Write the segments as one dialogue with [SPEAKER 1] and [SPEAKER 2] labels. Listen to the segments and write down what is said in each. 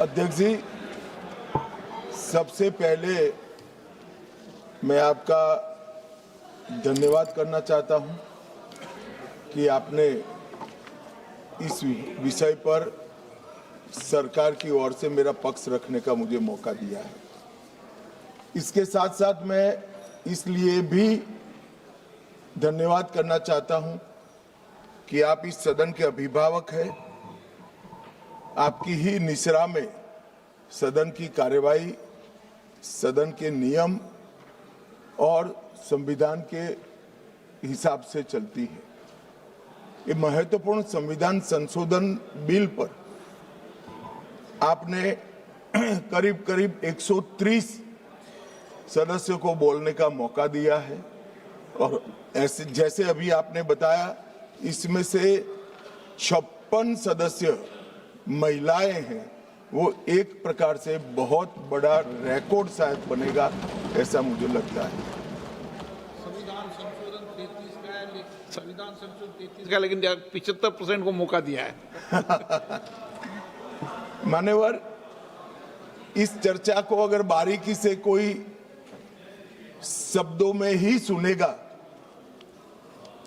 [SPEAKER 1] अध्यक्ष जी, सबसे पहले मैं आपका धन्यवाद करना चाहता हूं कि आपने इस विषय पर सरकार की ओर से मेरा पक्ष रखने का मुझे मौका दिया है। इसके साथ साथ मैं इसलिए भी धन्यवाद करना चाहता हूं कि आप इस सदन के अभिभावक हैं। आपकी ही निसरा में सदन की कार्यवाही, सदन के नियम और संविधान के हिसाब से चलती है। ये महत्वपूर्ण संविधान संशोधन बिल पर आपने करीब करीब 130 सदस्यों को बोलने का मौका दिया है और ऐसे जैसे अभी आपने बताया, इसमें से 56 सदस्य महिलाएं हैं। वो एक प्रकार से बहुत बड़ा रिकॉर्ड शायद बनेगा, ऐसा मुझे लगता है।
[SPEAKER 2] संविधान संशोधन 33 का लेकिन 75% को मौका दिया है।
[SPEAKER 1] मान्यवर, इस चर्चा को अगर बारीकी से कोई शब्दों में ही सुनेगा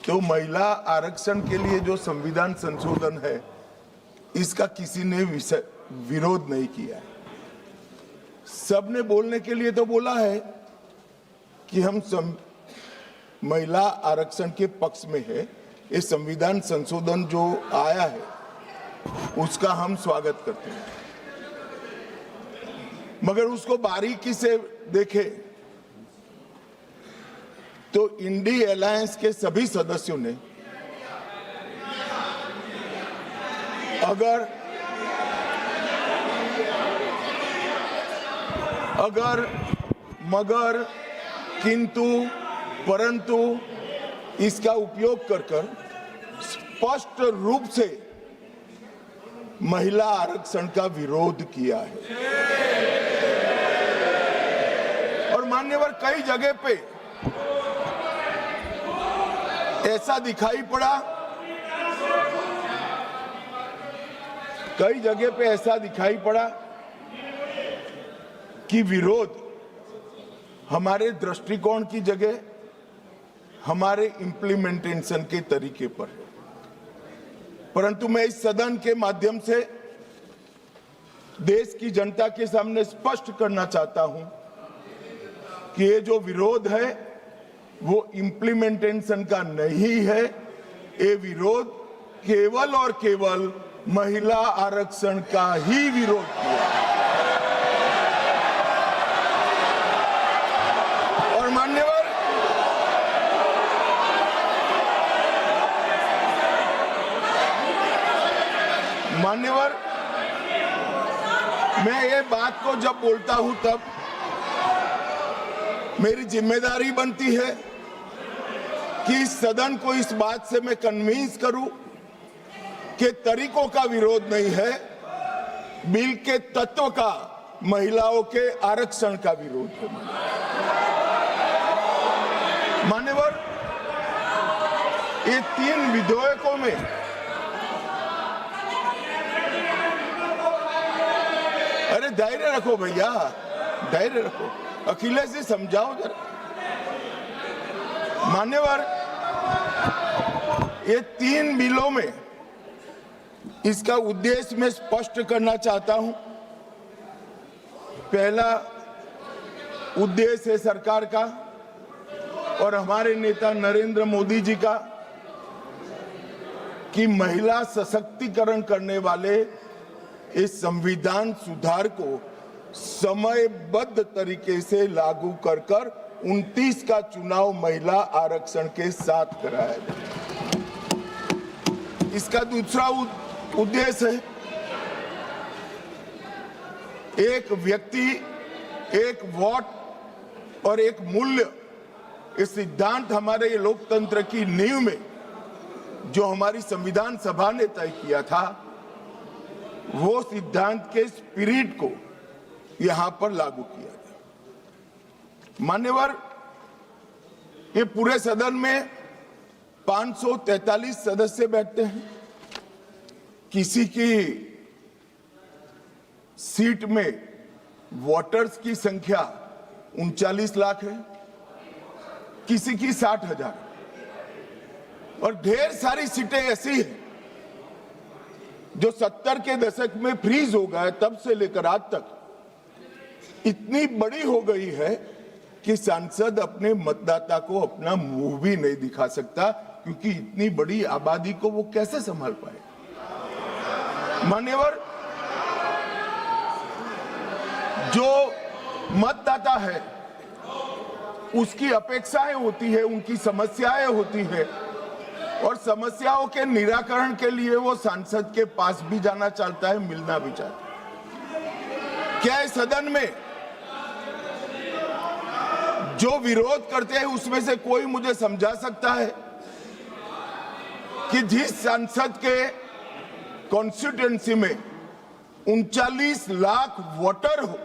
[SPEAKER 1] तो महिला आरक्षण के लिए जो संविधान संशोधन है, इसका किसी ने विरोध नहीं किया है। सबने बोलने के लिए तो बोला है कि हम महिला आरक्षण के पक्ष में है। ये संविधान संशोधन जो आया है उसका हम स्वागत करते हैं, मगर उसको बारीकी से देखें तो इंडी अलायंस के सभी सदस्यों ने अगर मगर किंतु परंतु इसका उपयोग कर स्पष्ट रूप से महिला आरक्षण का विरोध किया है। और मान्यवर, कई जगह पे ऐसा दिखाई पड़ा, कि विरोध हमारे दृष्टिकोण की जगह हमारे इंप्लीमेंटेशन के तरीके पर है। परंतु मैं इस सदन के माध्यम से देश की जनता के सामने स्पष्ट करना चाहता हूं कि ये जो विरोध है वो इंप्लीमेंटेशन का नहीं है। ये विरोध केवल और केवल महिला आरक्षण का ही विरोध किया। और मान्यवर, मैं ये बात को जब बोलता हूं तब मेरी जिम्मेदारी बनती है कि इस सदन को इस बात से मैं कन्विंस करूं कि तरीकों का विरोध नहीं है, बिल के तत्व का, महिलाओं के आरक्षण का विरोध है। मान्यवर, ये 3 विधेयकों में अरे धैर्य रखो भैया, धैर्य रखो। अखिलेश जी समझाओ जरा। मान्यवर, ये 3 बिलों में इसका उद्देश्य मैं स्पष्ट करना चाहता हूं। पहला उद्देश्य है सरकार का और हमारे नेता नरेंद्र मोदी जी का कि महिला सशक्तिकरण करने वाले इस संविधान सुधार को समयबद्ध तरीके से लागू कर 29 का चुनाव महिला आरक्षण के साथ कराया जाए। इसका दूसरा उद्देश्य है एक व्यक्ति एक वोट और एक मूल्य, इस सिद्धांत हमारे ये लोकतंत्र की नींव में जो हमारी संविधान सभा ने तय किया था, वो सिद्धांत के स्पिरिट को यहां पर लागू किया गया। मान्यवर, ये पूरे सदन में 543 सदस्य बैठते हैं। किसी की सीट में वोटर्स की संख्या 39 लाख है, किसी की 60,000, और ढेर सारी सीटें ऐसी हैं जो 70 के दशक में फ्रीज हो गए, तब से लेकर आज तक इतनी बड़ी हो गई है कि सांसद अपने मतदाता को अपना मुंह भी नहीं दिखा सकता, क्योंकि इतनी बड़ी आबादी को वो कैसे संभाल पाए। मान्यवर, जो मतदाता है उसकी अपेक्षाएं होती है, उनकी समस्याएं होती है, और समस्याओं के निराकरण के लिए वो सांसद के पास भी जाना चाहता है, मिलना भी चाहता है। क्या इस सदन में जो विरोध करते हैं उसमें से कोई मुझे समझा सकता है कि जिस सांसद के कॉन्स्टिट्यूएंसी में 39 लाख वोटर हो,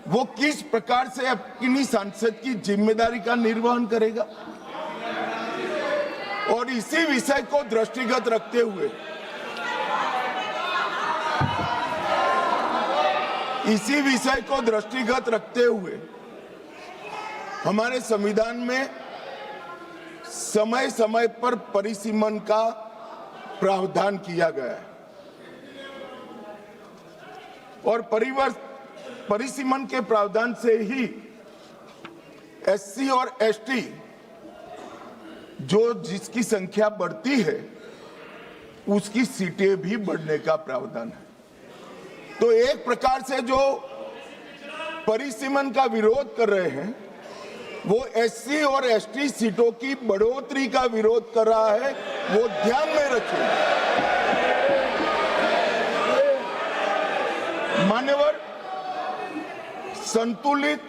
[SPEAKER 1] वो किस प्रकार से अपनी सांसद की जिम्मेदारी का निर्वहन करेगा? और इसी विषय को दृष्टिगत रखते हुए हमारे संविधान में समय समय पर परिसीमन का प्रावधान किया गया है, और परिसीमन के प्रावधान से ही एससी और एसटी जो जिसकी संख्या बढ़ती है उसकी सीटें भी बढ़ने का प्रावधान है। तो एक प्रकार से जो परिसीमन का विरोध कर रहे हैं वो एससी और एसटी सीटों की बढ़ोतरी का विरोध कर रहा है, वो ध्यान में रखिए। मान्यवर, संतुलित,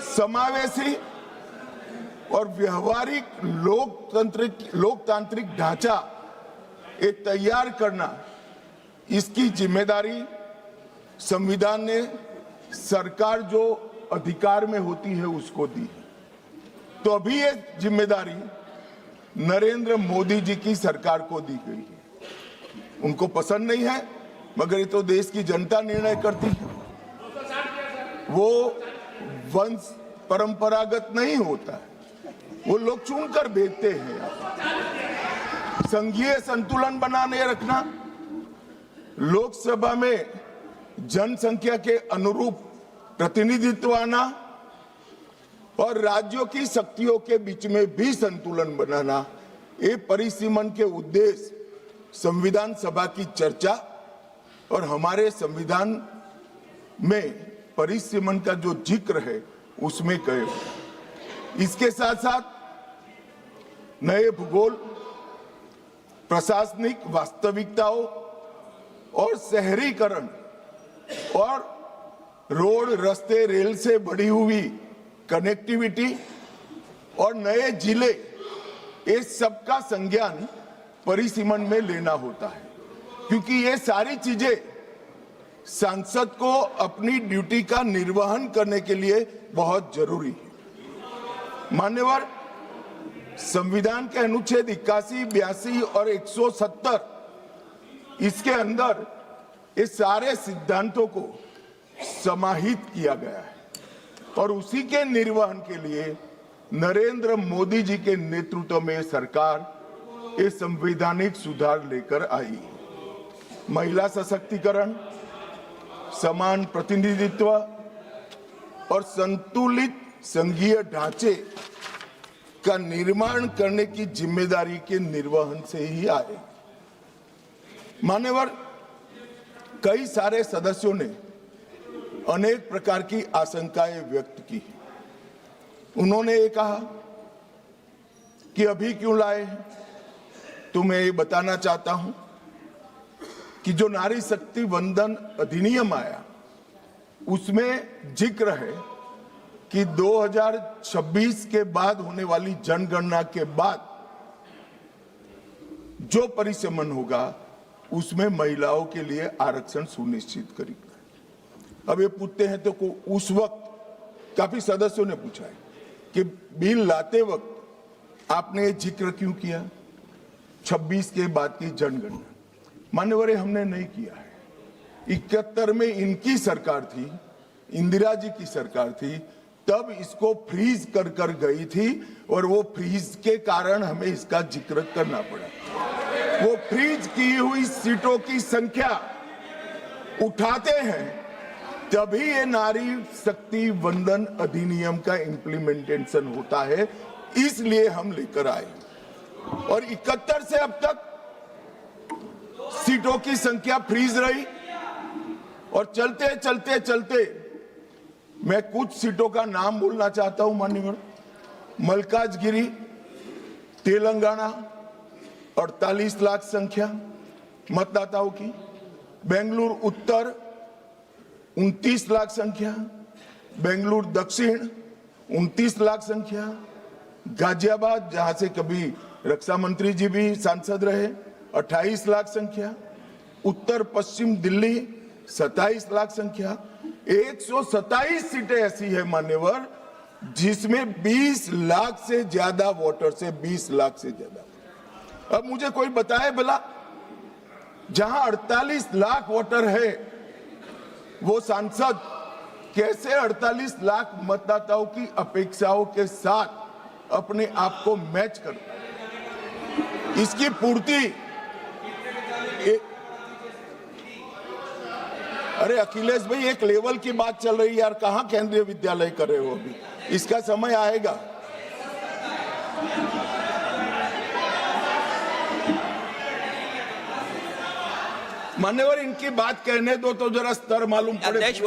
[SPEAKER 1] समावेशी और व्यवहारिक लोकतांत्रिक ढांचा ये तैयार करना, इसकी जिम्मेदारी संविधान ने सरकार जो अधिकार में होती है उसको दी है। तो अभी ये जिम्मेदारी नरेंद्र मोदी जी की सरकार को दी गई है। उनको पसंद नहीं है, मगर ये तो देश की जनता निर्णय करती है। वो वंश परंपरागत नहीं होता है, वो लोग चुनकर भेजते हैं। संघीय संतुलन बनाने रखना, लोकसभा में जनसंख्या के अनुरूप प्रतिनिधित्व आना और राज्यों की शक्तियों के बीच में भी संतुलन बनाना, ये परिसीमन के उद्देश्य संविधान सभा की चर्चा और हमारे संविधान में परिसीमन का जो जिक्र है उसमें कहे। इसके साथ साथ नए भूगोल, प्रशासनिक वास्तविकताओं और शहरीकरण और रोड, रास्ते, रेल से बढ़ी हुई कनेक्टिविटी और नए जिले, ये सबका संज्ञान परिसीमन में लेना होता है, क्योंकि ये सारी चीजें सांसद को अपनी ड्यूटी का निर्वहन करने के लिए बहुत जरूरी है। मान्यवर, संविधान के अनुच्छेद 81, 82 और 170 इसके अंदर ये सारे सिद्धांतों को समाहित किया गया है, और उसी के निर्वहन के लिए नरेंद्र मोदी जी के नेतृत्व में सरकार ये संवैधानिक सुधार लेकर आई। महिला सशक्तिकरण, समान प्रतिनिधित्व और संतुलित संघीय ढांचे का निर्माण करने की जिम्मेदारी के निर्वहन से ही आए। मान्यवर, कई सारे सदस्यों ने अनेक प्रकार की आशंकाएं व्यक्त की। उन्होंने ये कहा कि अभी क्यों लाए, तो मैं ये बताना चाहता हूं कि जो नारी शक्ति वंदन अधिनियम आया उसमें जिक्र है कि 2026 के बाद होने वाली जनगणना के बाद जो परिसीमन होगा उसमें महिलाओं के लिए आरक्षण सुनिश्चित करेगा। अब ये पूछते हैं तो उस वक्त काफी सदस्यों ने पूछा है कि बिल लाते वक्त आपने ये जिक्र क्यों किया 26 के बाद की जनगणना। मान्यवर, हमने नहीं किया है। 71 में इनकी सरकार थी, इंदिरा जी की सरकार थी, तब इसको फ्रीज कर कर गई थी और वो फ्रीज के कारण हमें इसका जिक्र करना पड़ा। वो फ्रीज की हुई सीटों की संख्या उठाते हैं तभी ये नारी शक्ति वंदन अधिनियम का इम्प्लीमेंटेशन होता है, इसलिए हम लेकर आए। और 71 से अब तक सीटों की संख्या फ्रीज रही और चलते चलते चलते मैं कुछ सीटों का नाम बोलना चाहता हूं माननीय। मलकाजगिरी तेलंगाना 48 लाख संख्या मतदाताओं की, बेंगलुरु उत्तर 29 लाख संख्या, बेंगलुरु दक्षिण 29 लाख संख्या, गाजियाबाद जहां से कभी रक्षा मंत्री जी भी सांसद रहे 28 लाख संख्या, उत्तर पश्चिम दिल्ली 27 लाख संख्या। 127 सीटें ऐसी है मान्यवर जिसमें 20 लाख से ज्यादा वोटर्स है, 20 लाख से ज्यादा। अब मुझे कोई बताए भला, जहां 48 लाख वोटर है वो सांसद कैसे 48 लाख मतदाताओं की अपेक्षाओं के साथ अपने आप को मैच करता है? इसकी पूर्ति अरे अखिलेश भाई, एक लेवल की बात चल रही है यार, कहां केंद्रीय विद्यालय कर रहे हो अभी? इसका समय आएगा। मान्यवर, इनकी बात कहने दो तो जरा स्तर मालूम पड़े।
[SPEAKER 3] अध्यक्ष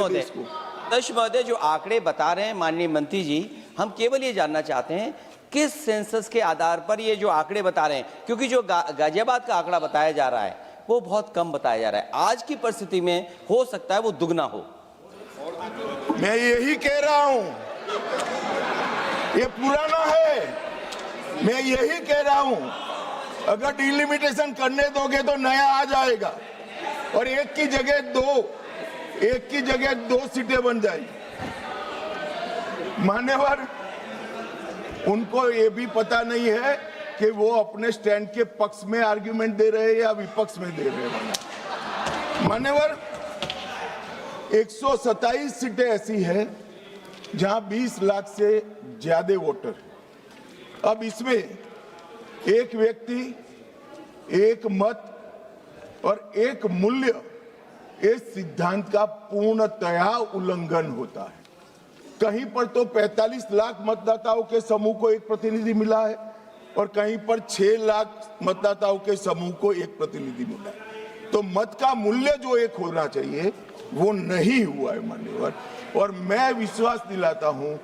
[SPEAKER 3] महोदय, जो आंकड़े बता रहे हैं माननीय मंत्री जी, हम केवल ये जानना चाहते हैं किस सेंसस के आधार पर ये जो आंकड़े बता रहे हैं, क्योंकि जो गाजियाबाद का आंकड़ा बताया जा रहा है वो बहुत कम बताया जा रहा है। आज की परिस्थिति में हो सकता है वो दुगना हो।
[SPEAKER 1] मैं यही कह रहा हूं, ये पुराना है। मैं यही कह रहा हूं, अगर डिलिमिटेशन करने दोगे तो नया आ जाएगा और एक की जगह दो सीटें बन जाएगी। मान्यवर, उनको ये भी पता नहीं है कि वो अपने स्टैंड के पक्ष में आर्ग्यूमेंट दे रहे हैं या विपक्ष में दे रहे हैं। मान्यवर, 127 सीटें ऐसी है जहां 20 लाख से ज्यादा वोटर। अब इसमें एक व्यक्ति, एक मत और एक मूल्य, इस सिद्धांत का पूर्णतया उल्लंघन होता है। कहीं पर तो 45 लाख मतदाताओं के समूह को एक प्रतिनिधि मिला है और कहीं पर 6 लाख मतदाताओं के समूह को एक प्रतिनिधि मिला है। तो मत का मूल्य जो एक होना चाहिए वो नहीं हुआ है मान्यवर। और मैं विश्वास दिलाता हूं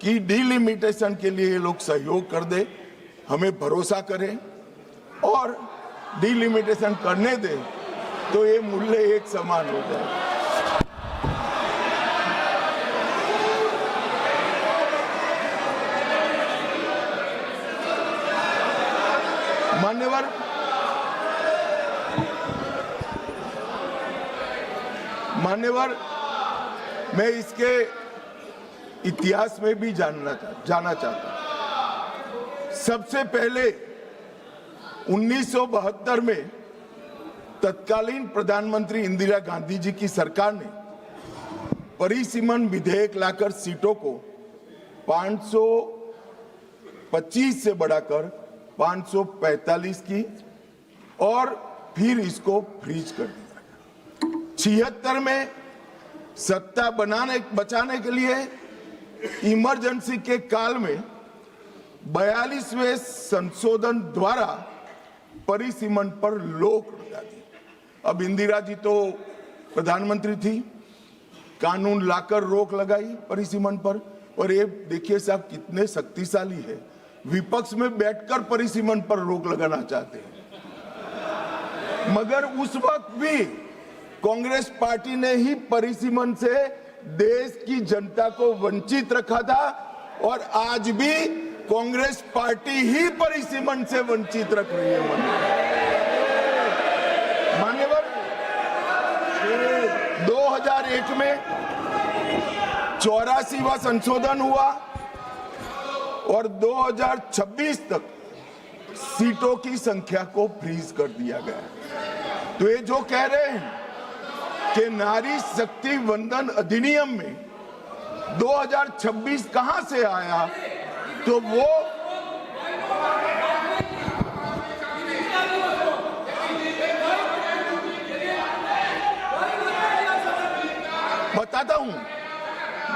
[SPEAKER 1] कि डिलिमिटेशन के लिए ये लोग सहयोग कर दे, हमें भरोसा करें और डिलिमिटेशन करने दे तो ये मूल्य एक समान हो जाए। मान्यवर, मैं इसके इतिहास में भी जाना चाहता हूं। सबसे पहले 1972 में तत्कालीन प्रधानमंत्री इंदिरा गांधी जी की सरकार ने परिसीमन विधेयक लाकर सीटों को 525 से बढ़ाकर 545 की और फिर इसको फ्रीज कर दिया। 76 में सत्ता बचाने के लिए इमरजेंसी के काल में 42वें संशोधन द्वारा परिसीमन पर रोक लगा दी। अब इंदिरा जी तो प्रधानमंत्री थी, कानून लाकर रोक लगाई परिसीमन पर। और ये देखिए साहब कितने शक्तिशाली है, विपक्ष में बैठकर परिसीमन पर रोक लगाना चाहते हैं। मगर उस वक्त भी कांग्रेस पार्टी ने ही परिसीमन से देश की जनता को वंचित रखा था और आज भी कांग्रेस पार्टी ही परिसीमन से वंचित रख रही है। मान्यवर, 2001 में 84वां संशोधन हुआ और 2026 तक सीटों की संख्या को फ्रीज कर दिया गया। तो ये जो कह रहे हैं कि नारी शक्ति वंदन अधिनियम में 2026 कहां से आया, तो वो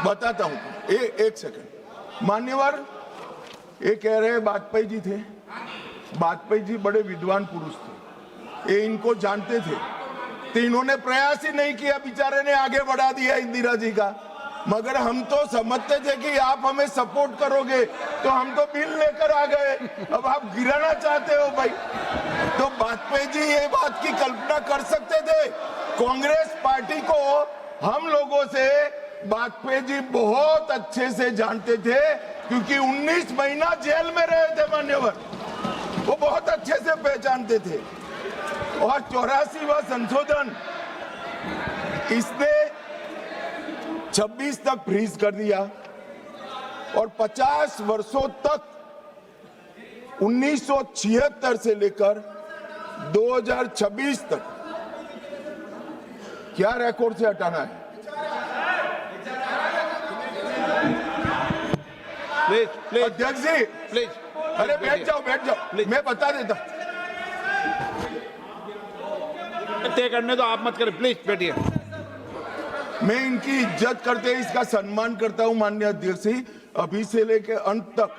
[SPEAKER 1] बताता हूं। एक सेकंड। मान्यवर, ये कह रहे वाजपेयी जी थे, वाजपेयी जी बड़े विद्वान पुरुष थे, ये इनको जानते थे, तो इन्होंने प्रयास ही नहीं किया, बेचारे ने आगे बढ़ा दिया इंदिरा जी का। मगर हम तो समझते थे कि आप हमें सपोर्ट करोगे, तो हम तो बिल लेकर आ गए, अब आप गिराना चाहते हो भाई। तो वाजपेयी जी ये बात की कल्पना कर सकते थे। कांग्रेस पार्टी को हम लोगों से वाजपेयी जी बहुत अच्छे से जानते थे, क्योंकि 19 महीना जेल में रहे थे मान्यवर, वो बहुत अच्छे से पहचानते थे। और 84वां संशोधन इसने 26 तक फ्रीज कर दिया, और 50 वर्षों तक 1976 से लेकर 2026 तक क्या रिकॉर्ड से हटाना है?
[SPEAKER 2] प्लीज
[SPEAKER 1] अध्यक्ष जी,
[SPEAKER 2] प्लीज,
[SPEAKER 1] अरे बैठ जाओ, मैं बता देता।
[SPEAKER 2] तय करने तो आप मत करें, प्लीज बैठिए।
[SPEAKER 1] मैं इनकी इज्जत करते हैं, इसका सम्मान करता हूं माननीय अध्यक्ष जी। अभी से लेकर अंत तक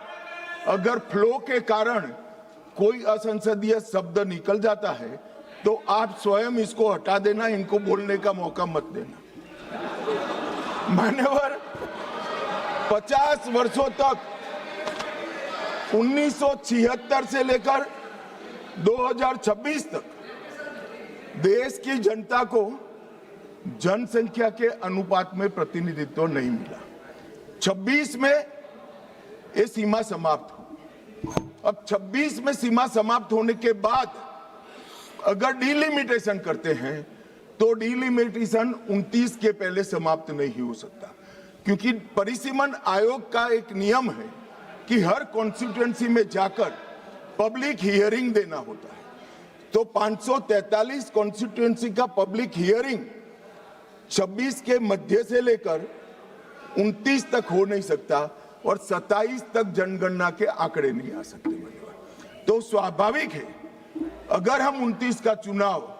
[SPEAKER 1] अगर फ्लो के कारण कोई असंसदीय शब्द निकल जाता है, तो आप स्वयं इसको हटा देना, इनको बोलने का मौका मत देना। मान्यवर, 50 वर्षों तक 1976 से लेकर 2026 तक देश की जनता को जनसंख्या के अनुपात में प्रतिनिधित्व नहीं मिला। 26 में ये सीमा समाप्त हो। अब 26 में सीमा समाप्त होने के बाद अगर डिलिमिटेशन करते हैं, तो डिलिमिटेशन 29 के पहले समाप्त नहीं हो सकता, क्योंकि परिसीमन आयोग का एक नियम है कि हर कॉन्स्टिट्यूएंसी में जाकर पब्लिक हियरिंग देना होता है। तो 543 कॉन्स्टिट्यूएंसी का पब्लिक हियरिंग 26 के मध्य से लेकर 29 तक हो नहीं सकता, और 27 तक जनगणना के आंकड़े नहीं आ सकते। तो स्वाभाविक है, अगर हम 29 का चुनाव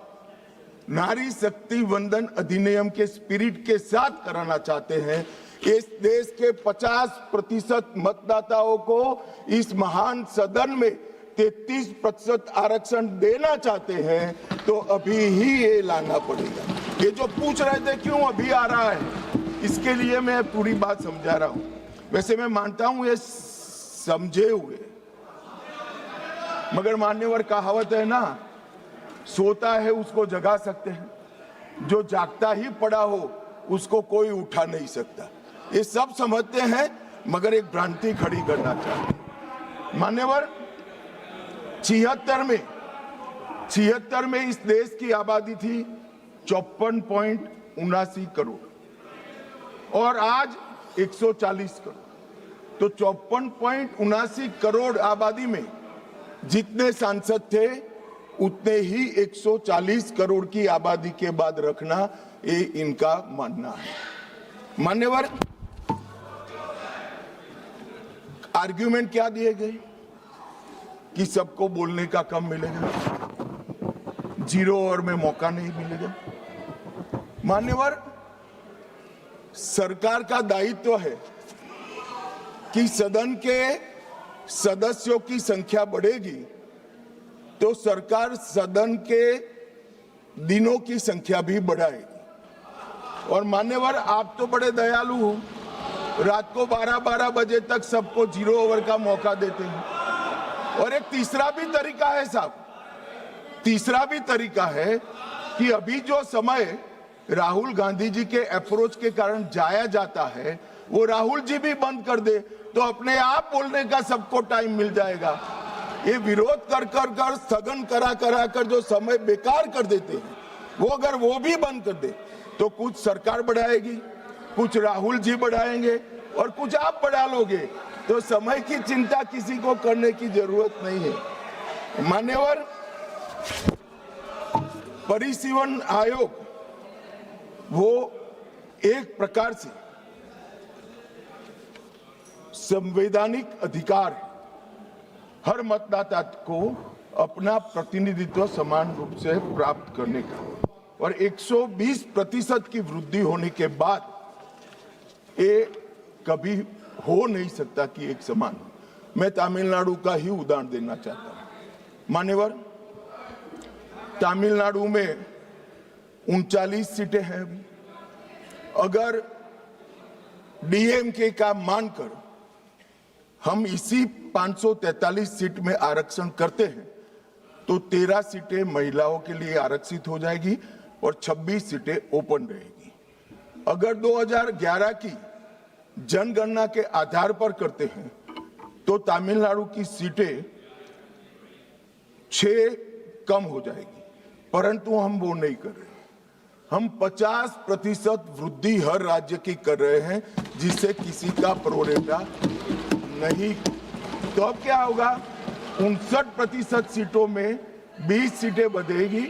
[SPEAKER 1] नारी शक्ति वंदन अधिनियम के स्पिरिट के साथ कराना चाहते हैं, इस देश के 50% मतदाताओं को इस महान सदन में 33% आरक्षण देना चाहते हैं, तो अभी ही ये लाना पड़ेगा। ये जो पूछ रहे थे क्यों अभी आ रहा है, इसके लिए मैं पूरी बात समझा रहा हूं। वैसे मैं मानता हूं ये समझे हुए, मगर मान्यवर कहावत है ना, सोता है उसको जगा सकते हैं, जो जागता ही पड़ा हो उसको कोई उठा नहीं सकता। ये सब समझते हैं, मगर एक भ्रांति खड़ी करना चाहते हैं। मान्यवर, 76 में इस देश की आबादी थी 54.79 करोड़, और आज 140 करोड़। तो 54.79 करोड़ आबादी में जितने सांसद थे, उतने ही 140 करोड़ की आबादी के बाद रखना, ये इनका मानना है। मान्यवर, आर्ग्यूमेंट क्या दिए गए कि सबको बोलने का कम मिलेगा, 0 ओवर में मौका नहीं मिलेगा। मान्यवर, सरकार का दायित्व है कि सदन के सदस्यों की संख्या बढ़ेगी तो सरकार सदन के दिनों की संख्या भी बढ़ाएगी। और मान्यवर, आप तो बड़े दयालु हो, रात को 12-12 बजे तक सबको 0 ओवर का मौका देते हैं। और एक तीसरा भी तरीका है साहब, तीसरा भी तरीका है कि अभी जो समय राहुल गांधी जी के अप्रोच के कारण जाया जाता है, वो राहुल जी भी बंद कर दे, तो अपने आप बोलने का सबको टाइम मिल जाएगा। ये विरोध कर स्थगन करा कर जो समय बेकार कर देते हैं, वो अगर वो भी बंद कर दे, तो कुछ सरकार बढ़ाएगी, कुछ राहुल जी बढ़ाएंगे, और कुछ आप बढ़ा लोगे। तो समय की चिंता किसी को करने की जरूरत नहीं है। मान्यवर, परिसीमन आयोग वो एक प्रकार से संवैधानिक अधिकार है हर मतदाता को अपना प्रतिनिधित्व समान रूप से प्राप्त करने का। और 120% की वृद्धि होने के बाद ये कभी हो नहीं सकता कि एक समान। मैं तमिलनाडु का ही उदाहरण देना चाहता हूं। मान्यवर, तमिलनाडु में 39 सीटें हैं। अगर डीएमके का मानकर हम इसी 543 सीट में आरक्षण करते हैं तो 13 सीटें महिलाओं के लिए आरक्षित हो जाएगी और 26 सीटें ओपन रहेगी। अगर 2011 की जनगणना के आधार पर करते हैं तो तमिलनाडु की सीटें 6 कम हो जाएगी, परंतु हम वो नहीं कर रहे। हम 50% वृद्धि हर राज्य की कर रहे हैं, जिससे किसी का प्रोरेटा नहीं। तो अब क्या होगा, 59% सीटों में 20 सीटें बढ़ेगी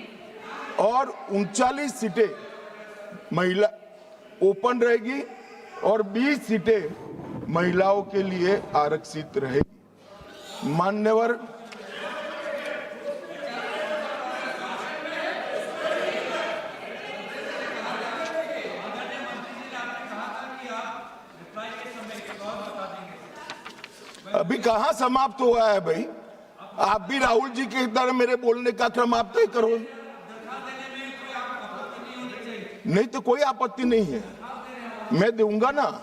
[SPEAKER 1] और 39 सीटें महिला ओपन रहेगी और 20 सीटें महिलाओं के लिए आरक्षित रहेगी। मान्यवर, अभी कहां समाप्त हुआ है भाई? आप भी राहुल जी के तरह मेरे बोलने का क्रम आप तय करो। नहीं तो कोई आपत्ति नहीं है, मैं दूंगा ना,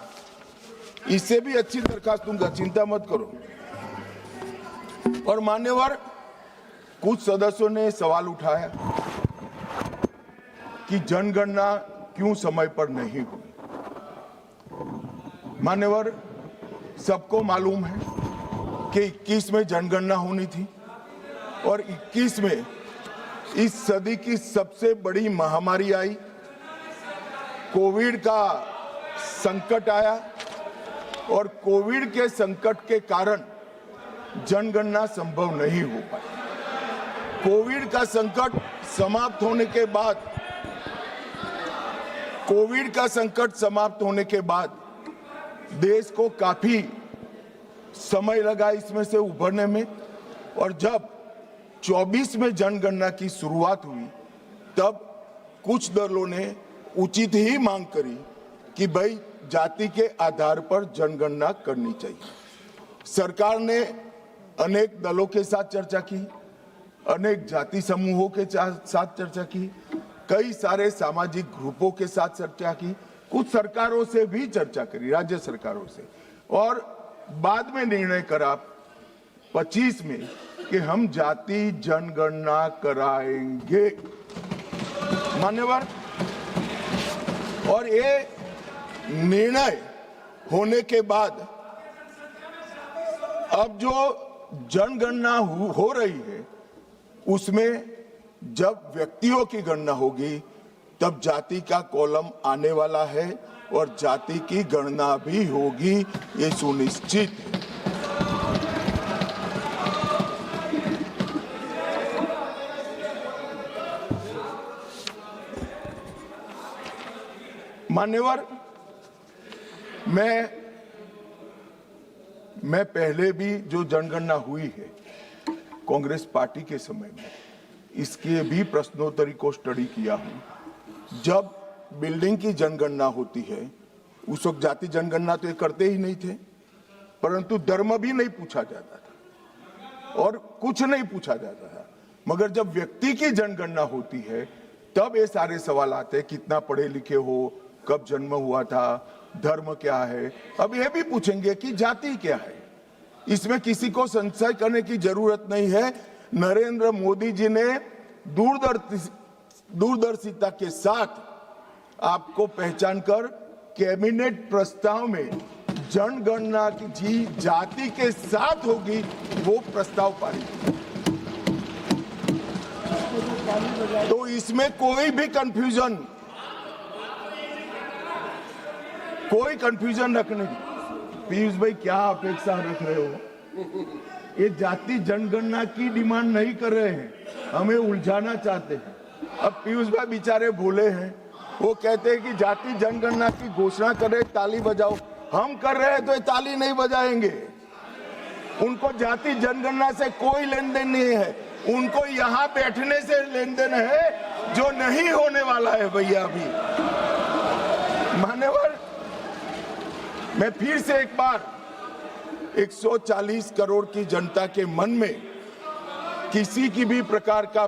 [SPEAKER 1] इससे भी अच्छी दरखास्त दूंगा, चिंता मत करो। और मान्यवर, कुछ सदस्यों ने सवाल उठाया कि जनगणना क्यों समय पर नहीं हुई। मान्यवर, सबको मालूम है कि 21 में जनगणना होनी थी और 21 में इस सदी की सबसे बड़ी महामारी आई, कोविड का संकट आया और कोविड के संकट के कारण जनगणना संभव नहीं हो पाई। कोविड का संकट समाप्त होने के बाद देश को काफी समय लगा इसमें से उभरने में। और जब 24 में जनगणना की शुरुआत हुई तब कुछ दलों ने उचित ही मांग करी कि भाई जाति के आधार पर जनगणना करनी चाहिए। सरकार ने अनेक दलों के साथ चर्चा की, अनेक जाति समूहों के साथ चर्चा की, कई सारे सामाजिक ग्रुपों के साथ चर्चा की, कुछ सरकारों से भी चर्चा करी, राज्य सरकारों से, और बाद में निर्णय करा 25 में कि हम जाति जनगणना कराएंगे। मान्यवर, और ये निर्णय होने के बाद अब जो जनगणना हो रही है उसमें जब व्यक्तियों की गणना होगी तब जाति का कॉलम आने वाला है और जाति की गणना भी होगी, ये सुनिश्चित है। मान्यवर, मैं पहले भी जो जनगणना हुई है कांग्रेस पार्टी के समय में, इसके भी प्रश्नोत्तरी को स्टडी किया हूं। जब बिल्डिंग की जनगणना होती है उस वक्त जाति जनगणना तो ये करते ही नहीं थे, परंतु धर्म भी नहीं पूछा जाता था और कुछ नहीं पूछा जाता था। मगर जब व्यक्ति की जनगणना होती है तब ये सारे सवाल आते हैं, कितना पढ़े लिखे हो, कब जन्म हुआ था, धर्म क्या है। अब ये भी पूछेंगे कि जाति क्या है। इसमें किसी को संशय करने की जरूरत नहीं है। नरेंद्र मोदी जी ने दूरदर्शिता के साथ आपको पहचान कर कैबिनेट प्रस्ताव में जनगणना की जाति के साथ होगी वो प्रस्ताव पारित। तो इसमें कोई कंफ्यूजन रखने की। पीयूष भाई क्या अपेक्षा रख रहे हो? ये जाति जनगणना की डिमांड नहीं कर रहे हैं, हमें उलझाना चाहते हैं। अब पीयूष भाई बेचारे भूले हैं, वो कहते हैं कि जाति जनगणना की घोषणा करे ताली बजाओ। हम कर रहे हैं तो ये ताली नहीं बजाएंगे। उनको जाति जनगणना से कोई लेन देन नहीं है, उनको यहाँ बैठने से लेन देन है जो नहीं होने वाला है भैया। अभी मान्यवर, मैं फिर से एक बार 140 करोड़ की जनता के मन में किसी की भी प्रकार का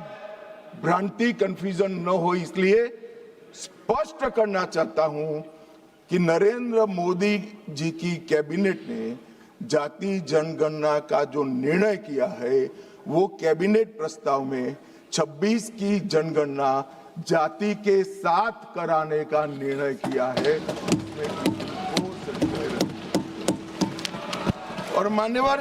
[SPEAKER 1] भ्रांति, कंफ्यूजन न हो, इसलिए स्पष्ट करना चाहता हूं कि नरेंद्र मोदी जी की कैबिनेट ने जाति जनगणना का जो निर्णय किया है वो कैबिनेट प्रस्ताव में 26 की जनगणना जाति के साथ कराने का निर्णय किया है। और मान्यवर,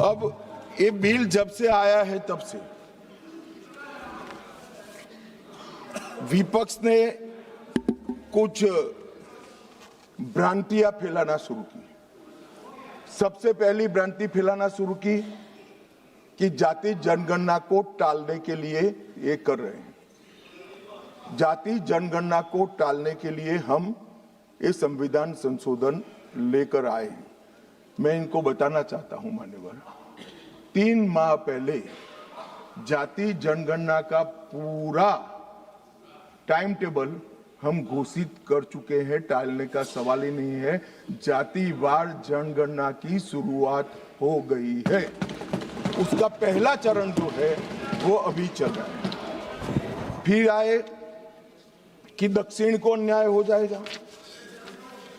[SPEAKER 1] अब ये बिल जब से आया है तब से विपक्ष ने कुछ भ्रांतियां फैलाना शुरू की। सबसे पहली भ्रांति फैलाना शुरू की कि जाति जनगणना को टालने के लिए ये कर रहे हैं। जाति जनगणना को टालने के लिए हम ये संविधान संशोधन लेकर आए हैं। मैं इनको बताना चाहता हूं मान्यवर, 3 माह पहले जाति जनगणना का पूरा टाइम टेबल हम घोषित कर चुके हैं। टालने का सवाल ही नहीं है। जातिवार जनगणना की शुरुआत हो गई है। उसका पहला चरण जो है वो अभी चल रहा है। फिर आए कि दक्षिण को अन्याय हो जाएगा।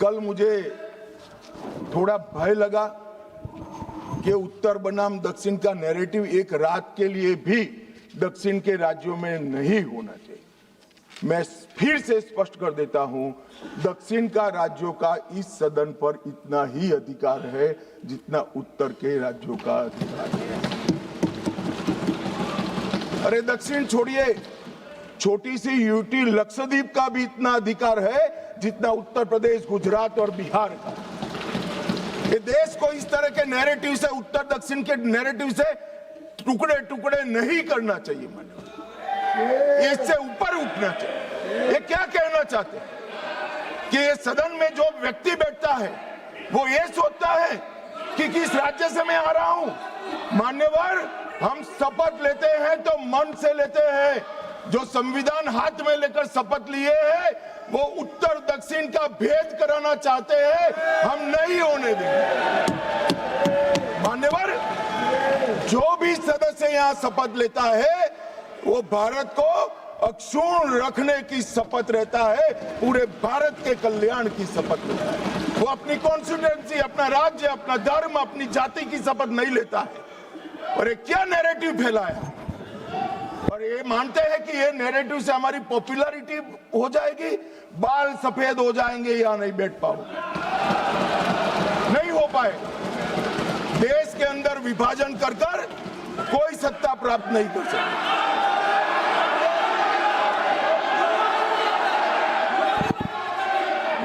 [SPEAKER 1] कल मुझे थोड़ा भय लगा कि उत्तर बनाम दक्षिण का नैरेटिव एक रात के लिए भी दक्षिण के राज्यों में नहीं होना चाहिए। मैं फिर से स्पष्ट कर देता हूं, दक्षिण का राज्यों का इस सदन पर इतना ही अधिकार है जितना उत्तर के राज्यों का अधिकार है। अरे दक्षिण छोड़िए, छोटी सी यूटी लक्षद्वीप का भी इतना अधिकार है जितना उत्तर प्रदेश, गुजरात और बिहार का। ये देश को इस तरह के नैरेटिव से, उत्तर दक्षिण के नैरेटिव से टुकड़े टुकड़े नहीं करना चाहिए। मान्यवर, इससे ऊपर उठना चाहिए। ये क्या कहना चाहते हैं कि ये सदन में जो व्यक्ति बैठता है वो ये सोचता है कि किस राज्य से मैं आ रहा हूं। मान्यवर, हम शपथ लेते हैं तो मन से लेते हैं। जो संविधान हाथ में लेकर शपथ लिए हैं वो उत्तर दक्षिण का भेद कराना चाहते हैं, हम नहीं होने देंगे। मान्यवर, जो भी सदस्य यहाँ शपथ लेता है वो भारत को अक्षुण्ण रखने की शपथ रहता है, पूरे भारत के कल्याण की शपथ लेता है। वो अपनी कॉन्स्टिट्यूएंसी, अपना राज्य, अपना धर्म, अपनी जाति की शपथ नहीं लेता है। और ये क्या नैरेटिव फैलाया, और ये मानते हैं कि ये नैरेटिव से हमारी पॉपुलैरिटी हो जाएगी, बाल सफेद हो जाएंगे, या नहीं बैठ पाओगे। नहीं हो पाए। देश के अंदर विभाजन कर कर कोई सत्ता प्राप्त नहीं कर सकता।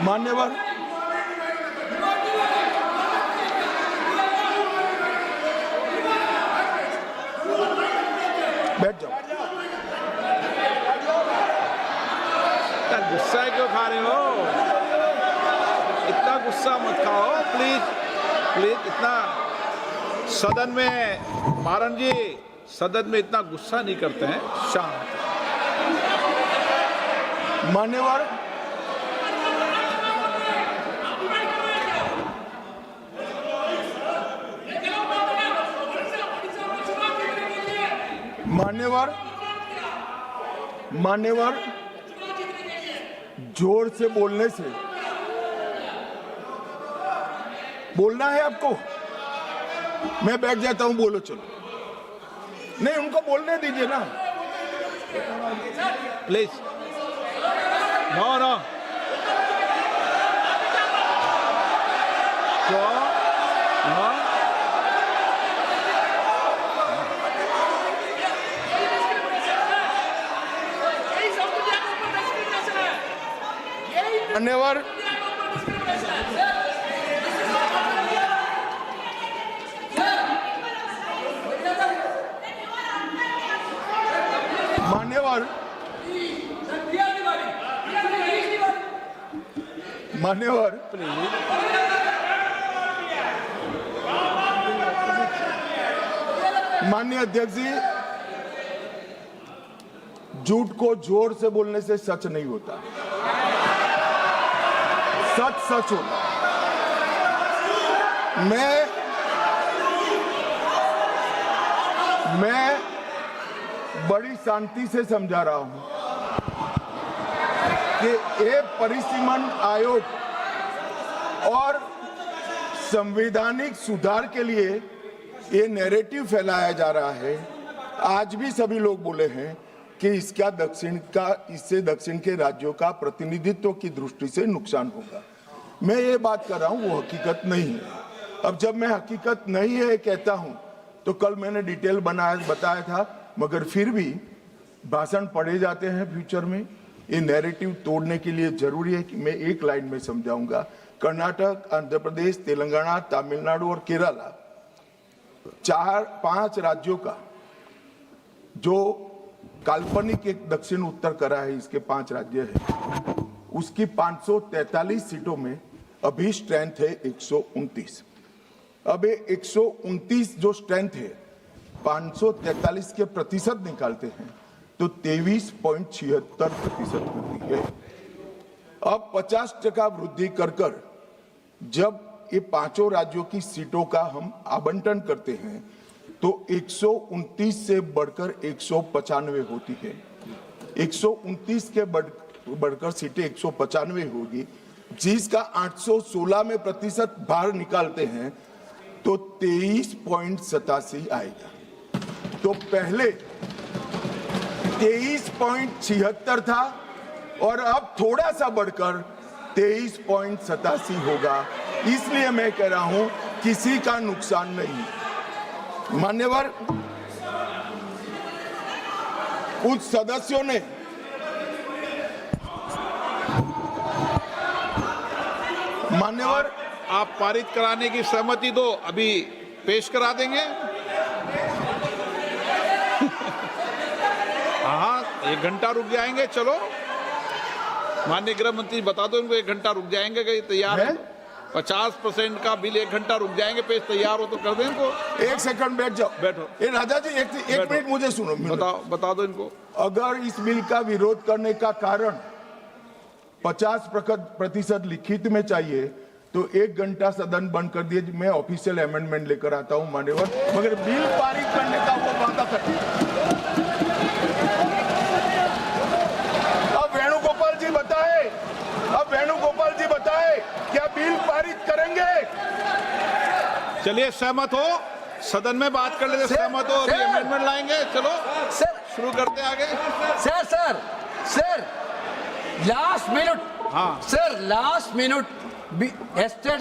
[SPEAKER 1] मान्यवर, बैठ जाओ।
[SPEAKER 2] इतना गुस्सा क्यों खा रहे हो? इतना गुस्सा मत खाओ प्लीज प्लीज। इतना सदन में, मारन जी, सदन में इतना गुस्सा नहीं करते हैं, शांत।
[SPEAKER 1] मान्यवर, मान्यवर, जोर से बोलने से, बोलना है आपको, मैं बैठ जाता हूं, बोलो चलो। नहीं, उनको बोलने दीजिए ना
[SPEAKER 2] प्लीज। नो नो,
[SPEAKER 1] मान्यवर, मान्यवर, माननीय अध्यक्ष जी, झूठ को जोर से बोलने से सच नहीं होता, सच सच होता। मैं बड़ी शांति से समझा रहा हूं कि ये परिसीमन आयोग और संवैधानिक सुधार के लिए ये नैरेटिव फैलाया जा रहा है। आज भी सभी लोग बोले हैं कि इससे दक्षिण के राज्यों का प्रतिनिधित्व की दृष्टि से नुकसान होगा। मैं ये बात कर रहा हूं, वो हकीकत नहीं है। अब जब मैं हकीकत नहीं है कहता हूं तो कल मैंने डिटेल बताया था, मगर फिर भी भाषण पढ़े जाते हैं फ्यूचर में। ये नैरेटिव तोड़ने के लिए जरूरी है कि मैं एक लाइन में समझाऊंगा। कर्नाटक, आंध्र प्रदेश, तेलंगाना, तमिलनाडु और केरला, 4-5 राज्यों का जो काल्पनिक एक दक्षिण उत्तर करा है, इसके 5 राज्य है, उसकी 543 सीटों में अभी स्ट्रेंथ है 129। अब ये 129 जो स्ट्रेंथ है 543 के प्रतिशत निकालते हैं तो 23.76% होती है। अब 50% वृद्धि कर जब ये 5 राज्यों की सीटों का हम आवंटन करते हैं तो 129 से बढ़कर 195 होती है। 129 के बढ़कर सीटें 195 होगी, जिसका 816 में प्रतिशत बाहर निकालते हैं तो 23.87 आएगा। तो पहले 23.76 था और अब थोड़ा सा बढ़कर 23.87 होगा। इसलिए मैं कह रहा हूं किसी का नुकसान नहीं। मान्यवर, कुछ सदस्यों ने मान्यवर
[SPEAKER 2] आप पारित कराने की सहमति दो, अभी पेश करा देंगे। हाँ, 1 घंटा रुक जाएंगे। चलो माननीय गृह मंत्री बता दो इनको, 1 घंटा रुक जाएंगे। कहीं तैयार है? 50% का बिल 1 घंटा रुक जाएंगे। पेश तैयार हो तो कर दें इनको।
[SPEAKER 1] 1 सेकंड बैठ जाओ।
[SPEAKER 2] बैठो।
[SPEAKER 1] ए राजा जी, एक मिनट मुझे सुनो।
[SPEAKER 2] बता दो इनको।
[SPEAKER 1] अगर इस बिल का विरोध करने का कारण 50% लिखित में चाहिए तो 1 घंटा सदन बंद कर दिए, मैं ऑफिशियल अमेंडमेंट लेकर आता हूं मान्यवर, मगर बिल पारित करने का वो वादा करते। अब वेणुगोपाल जी बताए क्या बिल पारित करेंगे?
[SPEAKER 2] चलिए, सहमत हो? सदन में बात कर लेते। सहमत हो? अभी अमेंडमेंट लाएंगे। चलो
[SPEAKER 4] सर,
[SPEAKER 2] शुरू करते हैं आगे।
[SPEAKER 4] Sir last minute.
[SPEAKER 2] हाँ
[SPEAKER 4] सर लास्ट मिनट yesterday